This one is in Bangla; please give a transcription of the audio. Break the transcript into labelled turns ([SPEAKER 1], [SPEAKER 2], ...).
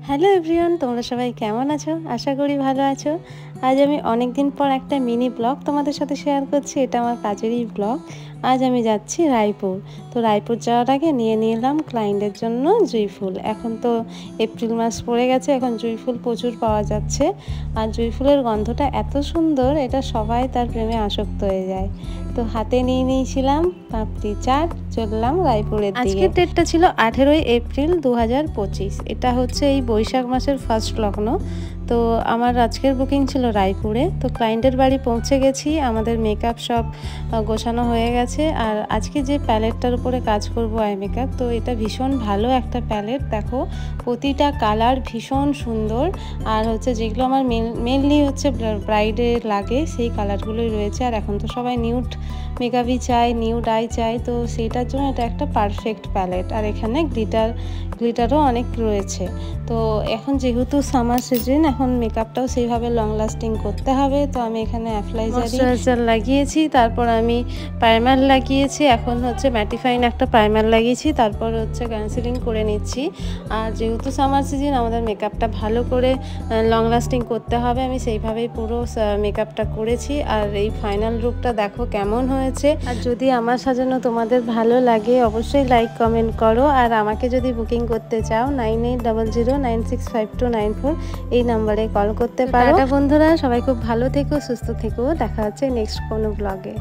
[SPEAKER 1] হ্যালো এভরিওয়ান, তোমরা সবাই কেমন আছো? আশা করি ভালো আছো। আজ আমি অনেক দিন পর একটা মিনি ব্লগ তোমাদের সাথে শেয়ার করছি। এটা আমার কাজেরই ব্লগ। আজ আমি যাচ্ছি রায়পুর। তো রায়পুর যাওয়ার আগে নিয়ে নিলাম ক্লায়েন্টের জন্য জুঁই ফুল। এখন তো এপ্রিল মাস পড়ে গেছে, এখন জুঁই ফুল প্রচুর পাওয়া যাচ্ছে। আর জুঁই ফুলের গন্ধটা এত সুন্দর, এটা সবাই তার প্রেমে আসক্ত হয়ে যায়। তো হাতে নিয়ে নিয়েছিলাম পাপড়ি চাট, চললাম রায়পুরের দিকে। আজকের ডেটটা ছিল 18ই এপ্রিল 2025। এটা হচ্ছে এই বৈশাখ মাসের ফার্স্ট লগ্ন। তো আমার আজকের বুকিং ছিল রায়পুরে। তো ক্লায়েন্টের বাড়ি পৌঁছে গেছি, আমাদের মেকআপ সব গোছানো হয়ে গেছে। আর আজকে যে প্যালেটটার উপরে কাজ করব আই মেকআপ, তো এটা ভীষণ ভালো একটা প্যালেট। দেখো প্রতিটা কালার ভীষণ সুন্দর। আর হচ্ছে যেগুলো আমার মেনলি হচ্ছে ব্রাইডে লাগে সেই কালারগুলোই রয়েছে। আর এখন তো সবাই নিউড মেকআপই চাই, নিউড আই চাই, তো সেইটার জন্য এটা একটা পারফেক্ট প্যালেট। আর এখানে গ্লিটারও অনেক রয়েছে। তো এখন যেহেতু সামার সিজন, এখন মেকআপটাও সেইভাবে লং লাস্টিং করতে হবে। তো আমি এখানে ময়েশ্চারাইজার লাগিয়েছি, তারপর আমি প্রাইমার লাগিয়েছি, এখন হচ্ছে ম্যাটিফাইন একটা প্রাইমার লাগিয়েছি, তারপর হচ্ছে কনসিলিং করে নিচ্ছি। আর যেহেতু সামার সিজন, আমাদের মেকআপটা ভালো করে লং লাস্টিং করতে হবে, আমি সেইভাবেই পুরো মেকআপটা করেছি। আর এই ফাইনাল লুকটা দেখো কেমন হয়েছে। আর যদি আমার সাজানো তোমাদের ভালো লাগে অবশ্যই লাইক কমেন্ট করো। আর আমাকে যদি বুকিং করতে চাও 9800965294 এই নাম্বারে কল করতে পারো। বন্ধুরা সবাই খুব ভালো থেকো, সুস্থ থেকো। দেখা হচ্ছে নেক্সট কোনো ব্লগে।